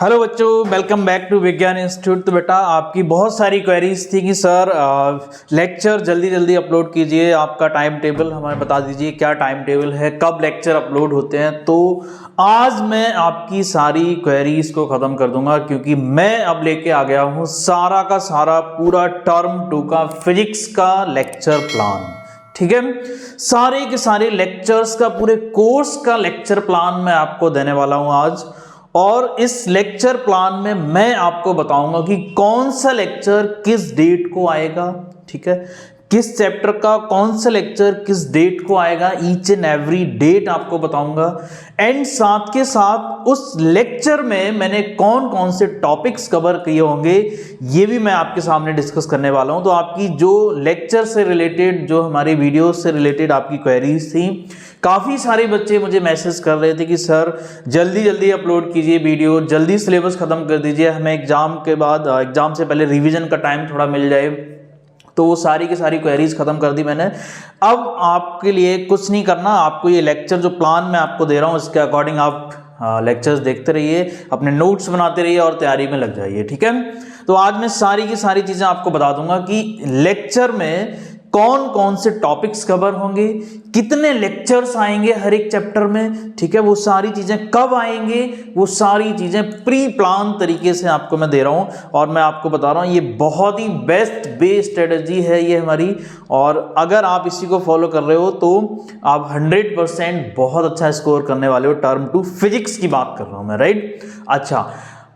Hello बच्चों, welcome back to विज्ञान institute. तो बेटा आपकी बहुत सारी क्वेरीज थी कि सर लेक्चर जल्दी जल्दी अपलोड कीजिए, आपका टाइम टेबल हमें बता दीजिए, क्या टाइम टेबल है, कब लेक्चर अपलोड होते हैं। तो आज मैं आपकी सारी क्वेरीज को ख़त्म कर दूंगा, क्योंकि मैं अब लेके आ गया हूँ सारा का सारा पूरा टर्म 2 का फिजिक्स का लेक्चर प्लान। ठीक है, सारे के सारे लेक्चर्स का, पूरे कोर्स का लेक्चर प्लान मैं आपको देने वाला हूँ आज। और इस लेक्चर प्लान में मैं आपको बताऊंगा कि कौन सा लेक्चर किस डेट को आएगा। ठीक है, किस चैप्टर का कौन सा लेक्चर किस डेट को आएगा, ईच एंड एवरी डेट आपको बताऊंगा। एंड साथ के साथ उस लेक्चर में मैंने कौन कौन से टॉपिक्स कवर किए होंगे ये भी मैं आपके सामने डिस्कस करने वाला हूं। तो आपकी जो लेक्चर से रिलेटेड, जो हमारी वीडियो से रिलेटेड आपकी क्वेरीज थी, काफ़ी सारे बच्चे मुझे मैसेज कर रहे थे कि सर जल्दी जल्दी अपलोड कीजिए वीडियो, जल्दी सिलेबस ख़त्म कर दीजिए, हमें एग्ज़ाम के बाद, एग्ज़ाम से पहले रिवीजन का टाइम थोड़ा मिल जाए। तो वो सारी की सारी क्वेरीज ख़त्म कर दी मैंने। अब आपके लिए कुछ नहीं करना, आपको ये लेक्चर जो प्लान मैं आपको दे रहा हूँ इसके अकॉर्डिंग आप लेक्चर्स देखते रहिए, अपने नोट्स बनाते रहिए और तैयारी में लग जाइए। ठीक है, तो आज मैं सारी की सारी चीज़ें आपको बता दूंगा कि लेक्चर में कौन कौन से टॉपिक्स कवर होंगे, कितने लेक्चर्स आएंगे हर एक चैप्टर में। ठीक है, वो सारी चीज़ें कब आएंगे, वो सारी चीज़ें प्री प्लान तरीके से आपको मैं दे रहा हूँ। और मैं आपको बता रहा हूँ ये बहुत ही बेस्ट बेस स्ट्रेटजी है ये हमारी, और अगर आप इसी को फॉलो कर रहे हो तो आप 100% बहुत अच्छा स्कोर करने वाले हो। टर्म 2 फिजिक्स की बात कर रहा हूँ मैं, राइट। अच्छा,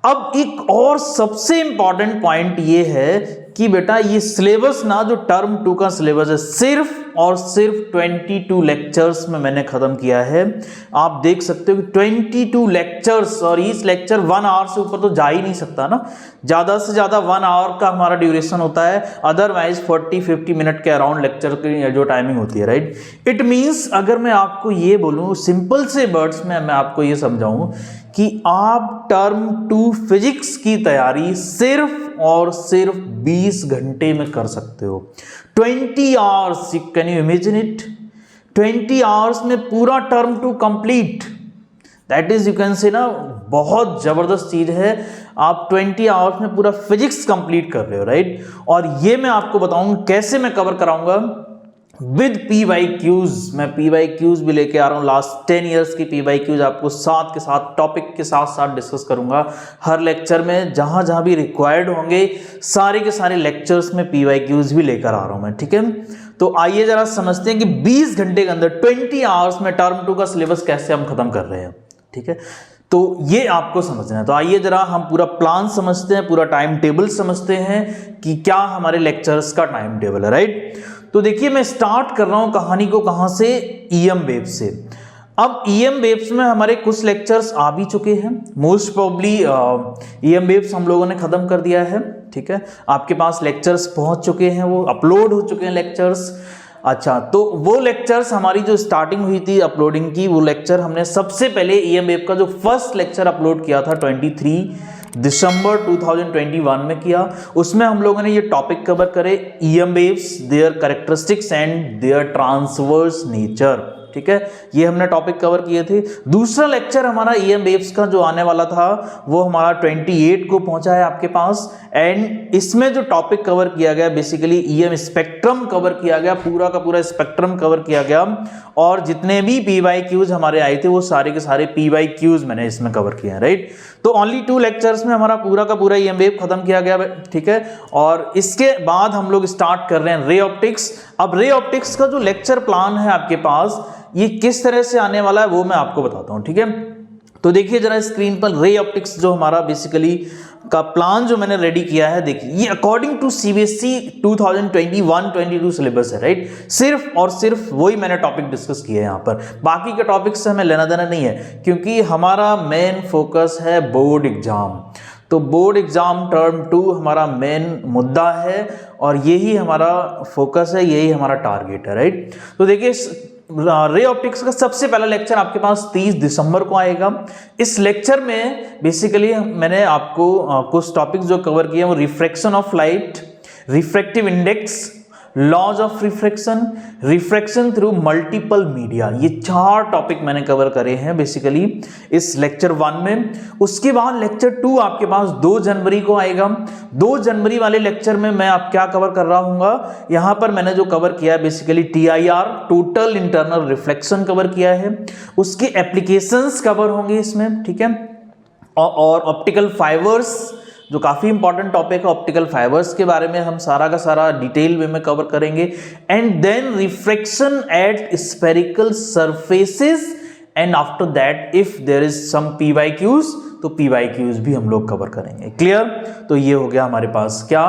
अब एक और सबसे इंपॉर्टेंट पॉइंट ये है कि बेटा ये सिलेबस ना, जो टर्म 2 का सिलेबस है, सिर्फ और सिर्फ 22 लेक्चर्स में मैंने खत्म किया है। आप देख सकते हो कि 22 लेक्चर्स, और इस लेक्चर 1 आवर से ऊपर तो जा ही नहीं सकता ना, ज़्यादा से ज़्यादा 1 आवर का हमारा ड्यूरेशन होता है, अदरवाइज 40-50 मिनट के अराउंड लेक्चर की जो टाइमिंग होती है, राइट। इट मीन्स अगर मैं आपको ये बोलूँ सिंपल से वर्ड्स में, मैं आपको ये समझाऊँ कि आप टर्म 2 फिजिक्स की तैयारी सिर्फ और सिर्फ 20 घंटे में कर सकते हो। 20 hours, can you imagine it? 20 hours में पूरा term 2 complete. That is, you can say ना, बहुत जबरदस्त चीज है। आप 20 आवर्स में पूरा फिजिक्स कंप्लीट कर रहे हो, राइट। और ये मैं आपको बताऊंगा कैसे मैं कवर कराऊंगा विद PYQs। मैं PYQs भी लेके आ रहा हूँ, लास्ट 10 ईयर्स की PYQs आपको साथ के साथ, टॉपिक के साथ साथ डिस्कस करूंगा हर लेक्चर में। जहां जहां भी रिक्वायर्ड होंगे सारे के सारे लेक्चर्स में PYQs भी लेकर आ रहा हूं मैं। ठीक है, तो आइए जरा समझते हैं कि 20 घंटे के अंदर 20 आवर्स में टर्म 2 का सिलेबस कैसे हम खत्म कर रहे हैं। ठीक है, तो ये आपको समझना है। तो आइए जरा हम पूरा प्लान समझते हैं, पूरा टाइम टेबल समझते हैं कि क्या हमारे लेक्चर्स का टाइम टेबल है, राइट। तो देखिए, मैं स्टार्ट कर रहा हूं कहानी को कहां से, EM वेव्स से। अब EM वेव्स में हमारे कुछ लेक्चर्स आ भी चुके हैं, मोस्ट प्रोबब्ली EM वेव्स हम लोगों ने खत्म कर दिया है। ठीक है, आपके पास लेक्चर्स पहुंच चुके हैं, वो अपलोड हो चुके हैं लेक्चर्स। अच्छा, तो वो लेक्चर्स हमारी जो स्टार्टिंग हुई थी अपलोडिंग की, वो लेक्चर हमने सबसे पहले EM वेव का जो फर्स्ट लेक्चर अपलोड किया था 23 दिसंबर 2021 में किया। उसमें हम लोगों ने ये टॉपिक कवर करे, EM waves, their characteristics and their transverse nature. ठीक है, ये हमने टॉपिक कवर किए थे। दूसरा लेक्चर हमारा EM वेव्स का जो आने वाला था वो हमारा 28 को पहुंचा है आपके पास। एंड इसमें जो टॉपिक कवर किया गया, बेसिकली EM स्पेक्ट्रम कवर किया गया, पूरा का पूरा स्पेक्ट्रम कवर किया गया। और जितने भी PYQs हमारे आए थे वो सारे के सारे PYQs मैंने इसमें कवर किए हैं, राइट। तो ओनली 2 लेक्चर्स में हमारा पूरा का पूरा EM वेव खत्म किया गया। ठीक है, और इसके बाद हम लोग स्टार्ट कर रहे हैं रे ऑप्टिक्स। अब रे ऑप्टिक्स का जो लेक्चर प्लान है आपके पास, ये किस तरह से आने वाला है वो मैं आपको बताता हूं। ठीक है, तो देखिए जरा स्क्रीन पर रे ऑप्टिक्स जो हमारा बेसिकली का प्लान जो मैंने रेडी किया है, देखिए ये अकॉर्डिंग टू CBSE 2021-22 सिलेबस है, राइट। सिर्फ और सिर्फ वही मैंने टॉपिक डिस्कस किए हैं यहाँ पर, बाकी के टॉपिक से हमें लेना देना नहीं है, क्योंकि हमारा मेन फोकस है बोर्ड एग्जाम। तो बोर्ड एग्जाम टर्म 2 हमारा मेन मुद्दा है, और यही हमारा फोकस है, यही हमारा टारगेट है, राइट। तो देखिए, रे ऑप्टिक्स का सबसे पहला लेक्चर आपके पास 30 दिसंबर को आएगा। इस लेक्चर में बेसिकली मैंने आपको कुछ टॉपिक्स जो कवर किए हैं वो refraction of light, refractive index, laws of refraction, refraction through multiple media, ये 4 टॉपिक मैंने कवर करे हैं बेसिकली इस लेक्चर 1 में। उसके बाद लेक्चर 2 आपके पास 2 जनवरी को आएगा। 2 जनवरी वाले लेक्चर में मैं आप क्या कवर कर रहा हूँ, यहां पर मैंने जो कवर किया है basically TIR, total internal reflection cover किया है, उसके एप्लीकेशंस कवर होंगे इसमें, ठीक है। और ऑप्टिकल फाइबर्स जो काफी इंपॉर्टेंट टॉपिक है, ऑप्टिकल फाइबर्स के बारे में हम सारा का सारा डिटेल वे में कवर करेंगे। And then refraction at spherical surfaces, and after that if there is some PYQs तो PYQs भी हम लोग कवर करेंगे। क्लियर? तो ये हो गया हमारे पास क्या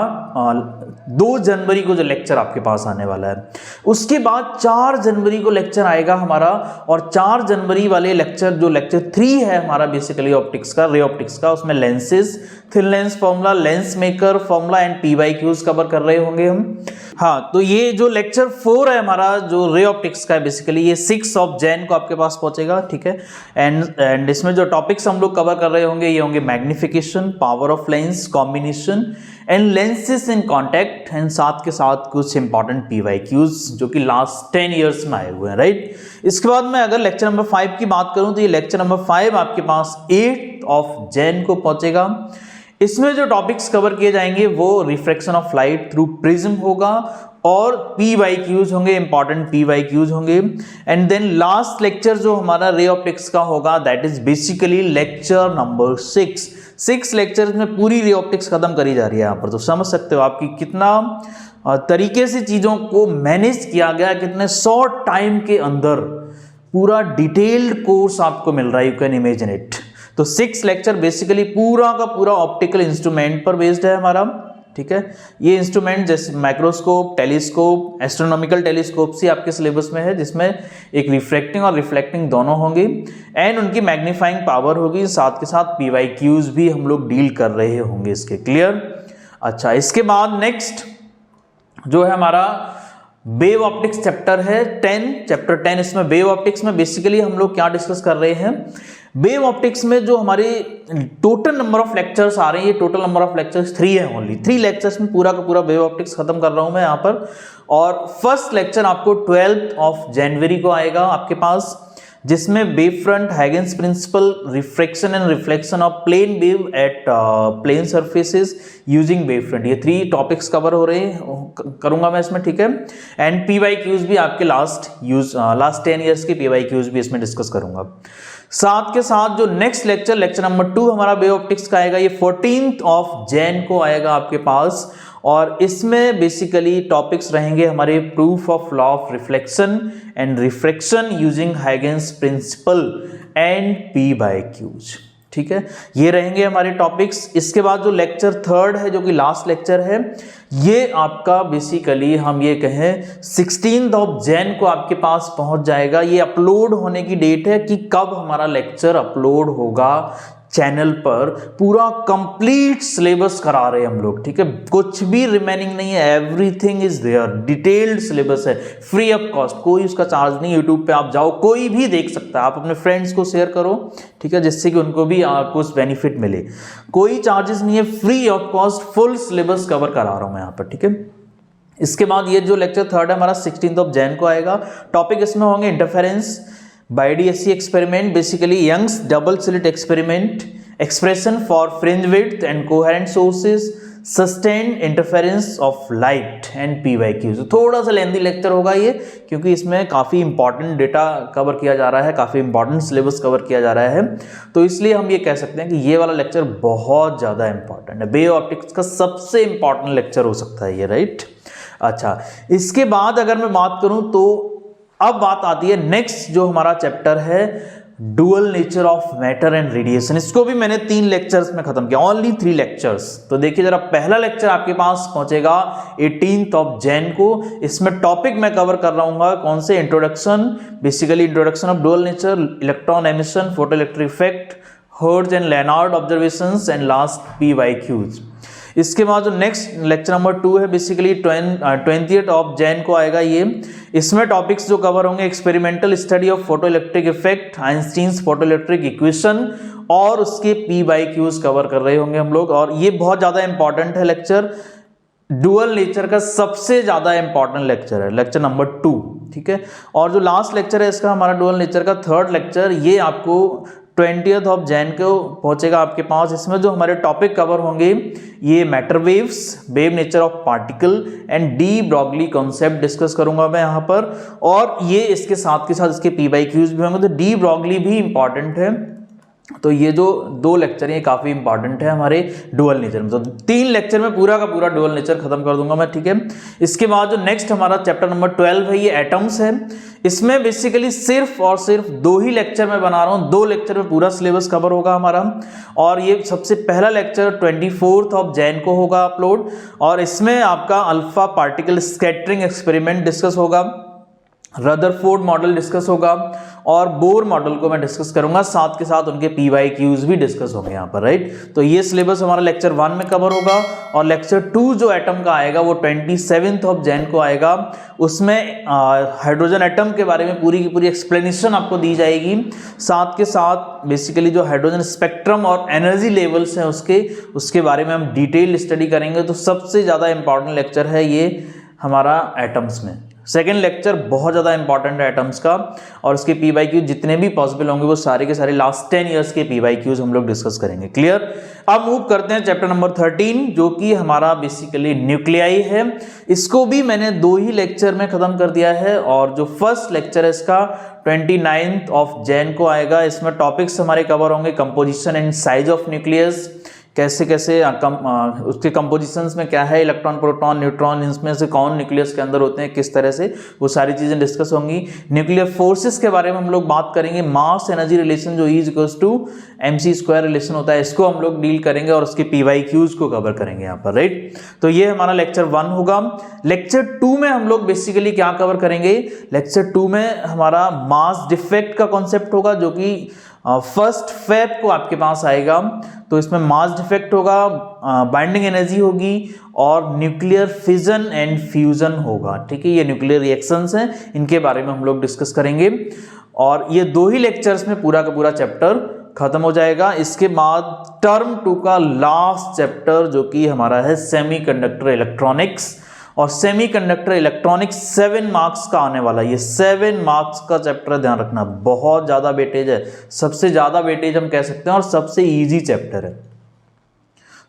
2 जनवरी को जो लेक्चर आपके पास आने वाला है। उसके बाद 4 जनवरी को लेक्चर आएगा हमारा, और 4 जनवरी वाले लेक्चर जो लेक्चर 3 है हमारा बेसिकली ऑप्टिक्स का, रे ऑप्टिक्स का, उसमें lenses, thin lens formula, lens maker formula and PYQs cover कर रहे होंगे हम। हाँ, तो ये जो लेक्चर 4 है हमारा जो रे ऑप्टिक्स का है बेसिकली, ये 6 जैन को आपके पास पहुंचेगा, ठीक है। एंड इसमें जो टॉपिक्स हम लोग कवर कर रहे होंगे ये होंगे magnification, power of lens, combination and lenses in contact, and साथ के साथ कुछ इंपॉर्टेंट PYQs जो कि लास्ट 10 ईयर्स में आए हुए हैं, राइट। इसके बाद मैं अगर लेक्चर नंबर 5 की बात करूं तो ये लेक्चर नंबर 5 आपके पास 8 जैन को पहुंचेगा। इसमें जो टॉपिक्स कवर किए जाएंगे वो refraction of light through prism होगा, और PYQs होंगे, इंपॉर्टेंट PYQs होंगे। एंड देन लास्ट लेक्चर जो हमारा रे ऑप्टिक्स का होगा that is basically lecture number 6 lectures में पूरी रे ऑप्टिक्स खत्म करी जा रही है यहाँ पर। तो समझ सकते हो आपकी कितना तरीके से चीजों को मैनेज किया गया, कितने शॉर्ट टाइम के अंदर पूरा डिटेल्ड कोर्स आपको मिल रहा है, यू कैन इमेजिन इट। तो 6 लेक्चर बेसिकली पूरा का पूरा ऑप्टिकल इंस्ट्रूमेंट पर बेस्ड है हमारा, ठीक है। ये इंस्ट्रूमेंट जैसे माइक्रोस्कोप, टेलीस्कोप, एस्ट्रोनॉमिकल टेलीस्कोप से आपके सिलेबस में है, जिसमें एक रिफ्रैक्टिंग और रिफ्लेक्टिंग दोनों होंगे, एंड उनकी मैग्नीफाइंग पावर होगी, साथ के साथ PYQs भी हम लोग डील कर रहे होंगे इसके। क्लियर? अच्छा, इसके बाद नेक्स्ट जो है हमारा वेव ऑप्टिक्स चैप्टर है 10, चैप्टर 10। इसमें वेव ऑप्टिक्स में बेसिकली हम लोग क्या डिस्कस कर रहे हैं, वेव ऑप्टिक्स में जो हमारे टोटल नंबर ऑफ लेक्चर्स आ रहे हैं, ये टोटल नंबर ऑफ लेक्चर्स 3 है, ओनली 3 लेक्चर्स में पूरा का पूरा वेव ऑप्टिक्स खत्म कर रहा हूं मैं यहाँ पर। और फर्स्ट लेक्चर आपको 12 जनवरी को आएगा आपके पास, जिसमें wave front, Huygens principle, refraction and reflection of plane wave at plane surfaces using wave front, ये 3 टॉपिक्स कवर हो रहे हैं, करूंगा मैं इसमें, ठीक है। एंड PYQs भी आपके लास्ट 10 ईयर्स के PYQs भी इसमें डिस्कस करूंगा। साथ के साथ जो नेक्स्ट लेक्चर नंबर 2 हमारा वेव ऑप्टिक्स का आएगा, ये 14 जैन को आएगा आपके पास, और इसमें बेसिकली टॉपिक्स रहेंगे हमारे proof of law of reflection and refraction using Huygens principle and PYQs, ठीक है। ये रहेंगे हमारे टॉपिक्स। इसके बाद जो लेक्चर 3 है जो कि लास्ट लेक्चर है, ये आपका बेसिकली हम ये कहें 16 जैन को आपके पास पहुंच जाएगा। ये अपलोड होने की डेट है कि कब हमारा लेक्चर अपलोड होगा चैनल पर, पूरा कंप्लीट सिलेबस करा रहे हैं हम लोग, ठीक है। कुछ भी रिमेनिंग नहीं है, everything is there, detailed syllabus है, फ्री ऑफ कॉस्ट, कोई उसका चार्ज नहीं। यूट्यूब पे आप जाओ, कोई भी देख सकता है, आप अपने फ्रेंड्स को शेयर करो, ठीक है, जिससे कि उनको भी कुछ बेनिफिट मिले। कोई चार्जेस नहीं है, free of cost full syllabus cover करा रहा हूं मैं यहाँ पर, ठीक है। इसके बाद ये जो लेक्चर 3 है हमारा 16 जैन को आएगा। टॉपिक इसमें होंगे interference, BIDSC experiment, basically Young's double slit experiment, expression for fringe width and coherent sources, sustained interference of light and PYQs। थोड़ा सा लेंथी लेक्चर होगा ये, क्योंकि इसमें काफ़ी इंपॉर्टेंट डेटा कवर किया जा रहा है, काफ़ी इंपॉर्टेंट सिलेबस कवर किया जा रहा है, तो इसलिए हम ये कह सकते हैं कि ये वाला लेक्चर बहुत ज़्यादा इंपॉर्टेंट है, वेव ऑप्टिक्स का सबसे इंपॉर्टेंट लेक्चर हो सकता है ये, राइट। अच्छा, इसके बाद अगर मैं बात करूं तो अब बात आती है नेक्स्ट जो हमारा चैप्टर है, dual nature of matter and radiation. इसको भी मैंने 3 लेक्चर्स में खत्म किया, ओनली 3 लेक्चर्स। तो देखिए जरा, पहला लेक्चर आपके पास पहुंचेगा 18 जैन को। इसमें टॉपिक मैं कवर कर रहा हूँ कौन से, introduction, basically introduction of dual nature, electron emission, photo electric effect, hertz and Lennard observations and last PYQs। इसके बाद जो नेक्स्ट लेक्चर नंबर 2 है बेसिकली 20 जैन को आएगा ये। इसमें टॉपिक्स जो कवर होंगे, experimental study of photo electric effect, Einstein's photo electric equation, और उसके PYQs कवर कर रहे होंगे हम लोग। और ये बहुत ज़्यादा इंपॉर्टेंट है लेक्चर, डुअल नेचर का सबसे ज्यादा इंपॉर्टेंट लेक्चर है, लेक्चर नंबर 2, ठीक है। और जो लास्ट लेक्चर है इसका हमारा डुअल नेचर का थर्ड लेक्चर, ये आपको 20th ऑफ जैन को पहुंचेगा आपके पास। इसमें जो हमारे टॉपिक कवर होंगे ये matter waves, wave nature of particle and de Broglie concept discuss करूंगा मैं यहाँ पर। और ये इसके साथ इसके PYQs भी होंगे, तो डी ब्रॉगली भी इंपॉर्टेंट है। तो ये जो 2 लेक्चर ये काफी इंपॉर्टेंट है हमारे डुअल नेचर में। तो 3 लेक्चर में पूरा का पूरा डुअल नेचर खत्म कर दूंगा मैं, ठीक है। इसके बाद जो नेक्स्ट हमारा चैप्टर नंबर 12 है ये एटम्स है। इसमें बेसिकली सिर्फ और सिर्फ 2 ही लेक्चर में बना रहा हूँ, 2 लेक्चर में पूरा सिलेबस कवर होगा हमारा। और ये सबसे पहला लेक्चर 24th ऑफ जैन को होगा अपलोड, और इसमें आपका alpha particle scattering experiment discuss होगा, रदरफोर्ड मॉडल डिस्कस होगा, और बोर मॉडल को मैं डिस्कस करूंगा, साथ के साथ उनके PYQs भी डिस्कस होंगे यहाँ पर, राइट। तो ये सिलेबस हमारा लेक्चर 1 में कवर होगा। और लेक्चर 2 जो एटम का आएगा वो 27th ऑफ जैन को आएगा। उसमें हाइड्रोजन एटम के बारे में पूरी की पूरी एक्सप्लेनेशन आपको दी जाएगी, साथ के साथ बेसिकली जो हाइड्रोजन स्पेक्ट्रम और एनर्जी लेवल्स हैं उसके बारे में हम डिटेल स्टडी करेंगे। तो सबसे ज़्यादा इंपॉर्टेंट लेक्चर है ये हमारा एटम्स में। सेकेंड लेक्चर बहुत ज़्यादा इंपॉर्टेंट है एटम्स का, और उसके PYQ जितने भी पॉसिबल होंगे वो सारे के सारे लास्ट 10 ईयर्स के PYQs हम लोग डिस्कस करेंगे, क्लियर। अब मूव करते हैं चैप्टर नंबर 13 जो कि हमारा बेसिकली न्यूक्लियाई है। इसको भी मैंने 2 ही लेक्चर में खत्म कर दिया है, और जो फर्स्ट लेक्चर है इसका 29th ऑफ जैन को आएगा। इसमें टॉपिक्स हमारे कवर होंगे composition and size of nucleus, कैसे कैसे उसके कंपोजिशंस में क्या है, इलेक्ट्रॉन प्रोटॉन न्यूट्रॉन इनमें से कौन न्यूक्लियस के अंदर होते हैं, किस तरह से, वो सारी चीजें डिस्कस होंगी। न्यूक्लियर फोर्सेस के बारे में हम लोग बात करेंगे, मास एनर्जी रिलेशन जो E=mc² रिलेशन होता है, इसको हम लोग डील करेंगे और उसके PYQs को कवर करेंगे यहाँ पर, राइट। तो ये हमारा लेक्चर 1 होगा। लेक्चर 2 में हम लोग बेसिकली क्या कवर करेंगे, लेक्चर 2 में हमारा मास डिफेक्ट का कॉन्सेप्ट होगा जो कि 1 Feb को आपके पास आएगा। तो इसमें मास डिफेक्ट होगा, बाइंडिंग एनर्जी होगी, और न्यूक्लियर फिजन एंड फ्यूजन होगा, ठीक है। ये न्यूक्लियर रिएक्शंस हैं, इनके बारे में हम लोग डिस्कस करेंगे। और ये 2 ही लेक्चर्स में पूरा का पूरा चैप्टर खत्म हो जाएगा। इसके बाद टर्म 2 का लास्ट चैप्टर जो कि हमारा है सेमीकंडक्टर इलेक्ट्रॉनिक्स, और सेमीकंडक्टर इलेक्ट्रॉनिक्स 7 मार्क्स का आने वाला है। ये 7 मार्क्स का चैप्टर, ध्यान रखना, बहुत ज्यादा वेटेज है, सबसे ज्यादा वेटेज हम कह सकते हैं, और सबसे इजी चैप्टर है,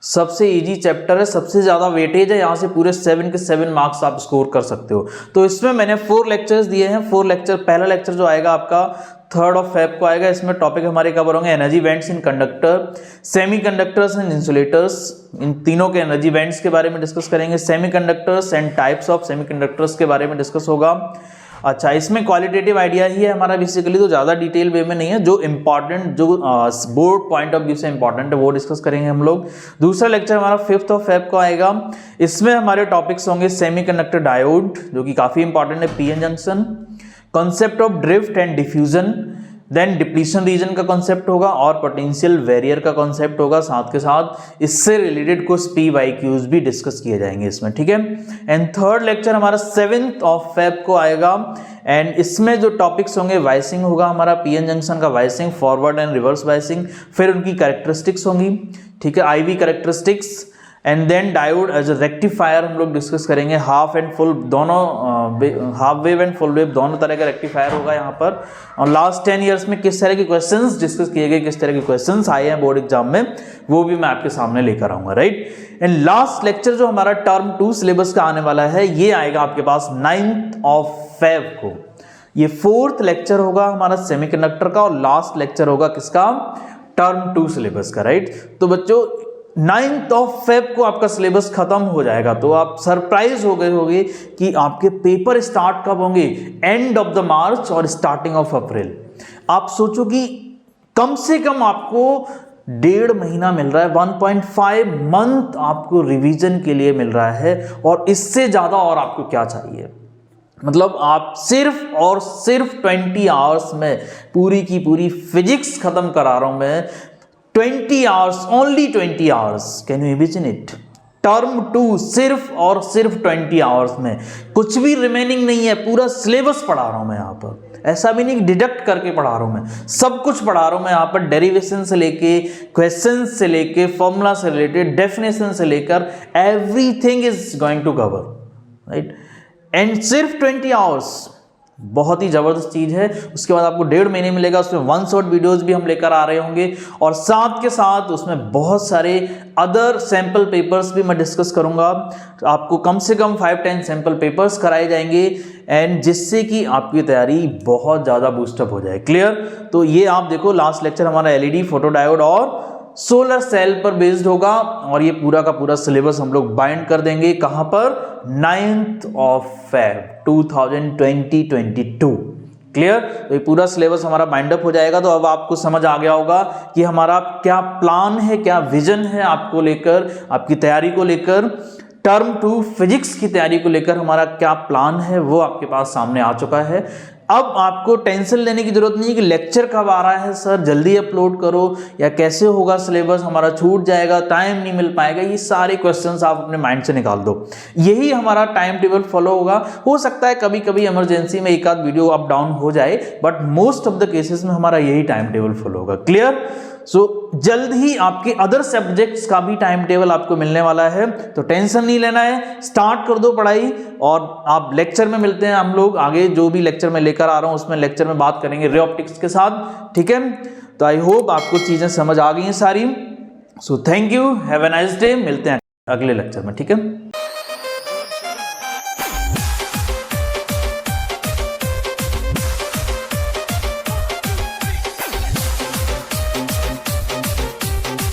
सबसे इजी चैप्टर है, सबसे ज्यादा वेटेज है। यहाँ से पूरे 7 के 7 मार्क्स आप स्कोर कर सकते हो। तो इसमें मैंने 4 लेक्चर्स दिए हैं। 4 लेक्चर, पहला लेक्चर जो आएगा आपका 3rd ऑफ फेब को आएगा। इसमें टॉपिक हमारे कवर होंगे energy bands in conductor, semiconductors and insulators, इन तीनों के एनर्जी बैंड्स के बारे में डिस्कस करेंगे। Semiconductors and types of semiconductors के बारे में डिस्कस होगा। अच्छा, इसमें क्वालिटेटिव आइडिया ही है हमारा बेसिकली, तो ज़्यादा डिटेल वे में नहीं है, जो इंपॉर्टेंट, जो बोर्ड पॉइंट ऑफ व्यू से इंपॉर्टेंट है वो डिस्कस करेंगे हम लोग। दूसरा लेक्चर हमारा 5th ऑफ फेब को आएगा। इसमें हमारे टॉपिक्स होंगे सेमीकंडक्टर डायोड जो कि काफ़ी इंपॉर्टेंट है, PN junction, concept of drift and diffusion, then depletion region का कॉन्सेप्ट होगा, और पोटेंशियल वेरियर का कॉन्सेप्ट होगा। साथ के साथ इससे रिलेटेड कुछ PYQs भी डिस्कस किए जाएंगे इसमें, ठीक है। एंड थर्ड लेक्चर हमारा 7th ऑफ फेब को आएगा, एंड इसमें जो टॉपिक्स होंगे वाइसिंग होगा हमारा, PN जंक्शन का biasing, forward and reverse biasing, फिर उनकी कैरेक्टरिस्टिक्स होंगी, ठीक है, IV characteristics, and then diode as a rectifier हम लोग डिस्कस करेंगे। हाफ एंड फुल दोनों, half wave and full wave दोनों तरह का रेक्टिफायर होगा यहाँ पर। और लास्ट 10 ईयर्स में किस तरह के क्वेश्चंस डिस्कस किए गए, किस तरह के क्वेश्चंस आए हैं बोर्ड एग्जाम में, वो भी मैं आपके सामने लेकर आऊंगा, राइट। एंड लास्ट लेक्चर जो हमारा टर्म 2 सिलेबस का आने वाला है, ये आएगा आपके पास 9th ऑफ फेब को। ये 4th लेक्चर होगा हमारा सेमीकंडक्टर का, और लास्ट लेक्चर होगा किसका, टर्म 2 सिलेबस का, राइट। तो बच्चों 9th ऑफ फेब को आपका सिलेबस खत्म हो जाएगा, तो आप सरप्राइज हो गए होंगे कि आपके पेपर स्टार्ट कब होंगे, एंड ऑफ द मार्च और स्टार्टिंग ऑफ अप्रैल। आप सोचो कि कम से कम आपको 1.5 महीना मिल रहा है, 1.5 मंथ आपको रिवीजन के लिए मिल रहा है, और इससे ज्यादा और आपको क्या चाहिए। मतलब आप सिर्फ और सिर्फ 20 आवर्स में पूरी की पूरी फिजिक्स खत्म करा रहा हूं मैं, 20 hours, only 20 hours, can you imagine it. Term 2 सिर्फ और सिर्फ 20 आवर्स में, कुछ भी रिमेनिंग नहीं है, पूरा सिलेबस पढ़ा रहा हूं मैं यहाँ पर। ऐसा भी नहीं डिडक्ट करके पढ़ा रहा हूं मैं, सब कुछ पढ़ा रहा हूं मैं यहाँ पर। डेरिवेशन से लेके, क्वेश्चन से लेके, फॉर्मूला से रिलेटेड, डेफिनेशन से लेकर everything is going to cover, right. And सिर्फ 20 आवर्स, बहुत ही जबरदस्त चीज है। उसके बाद आपको 1.5 महीने मिलेगा, उसमें 1 शॉट वीडियोस भी हम लेकर आ रहे होंगे, और साथ के साथ उसमें बहुत सारे अदर सैंपल पेपर्स भी मैं डिस्कस करूंगा। आपको कम से कम 5-10 सैंपल पेपर्स कराए जाएंगे, एंड जिससे कि आपकी तैयारी बहुत ज़्यादा बूस्टअप हो जाए। क्लियर? तो ये आप देखो, लास्ट लेक्चर हमारा LED, फोटो डायोड और सोलर सेल पर बेस्ड होगा, और ये पूरा का पूरा सिलेबस हम लोग बाइंड कर देंगे। कहां पर? 9th of Feb 2022। क्लियर? तो ये पूरा सिलेबस हमारा बाइंड अप हो जाएगा। तो अब आपको समझ आ गया होगा कि हमारा क्या प्लान है, क्या विजन है आपको लेकर, आपकी तैयारी को लेकर, टर्म 2 फिजिक्स की तैयारी को लेकर हमारा क्या प्लान है, वो आपके पास सामने आ चुका है। अब आपको टेंशन लेने की जरूरत नहीं है कि लेक्चर कब आ रहा है सर, जल्दी अपलोड करो, या कैसे होगा सिलेबस, हमारा छूट जाएगा, टाइम नहीं मिल पाएगा। ये सारे क्वेश्चंस आप अपने माइंड से निकाल दो। यही हमारा टाइम टेबल फॉलो होगा। हो सकता है कभी कभी इमरजेंसी में एक आध वीडियो अप डाउन हो जाए, but most of the cases में हमारा यही टाइम टेबल फॉलो होगा। क्लियर? सो जल्द ही आपके अदर सब्जेक्ट्स का भी टाइम टेबल आपको मिलने वाला है, तो टेंशन नहीं लेना है, स्टार्ट कर दो पढ़ाई। और आप लेक्चर में मिलते हैं हम लोग आगे, जो भी लेक्चर में लेकर आ रहा हूं उसमें लेक्चर में बात करेंगे रे ऑप्टिक्स के साथ। ठीक है? तो आई होप आपको चीजें समझ आ गई हैं सारी। So thank you, have a nice day, मिलते हैं अगले लेक्चर में। ठीक है?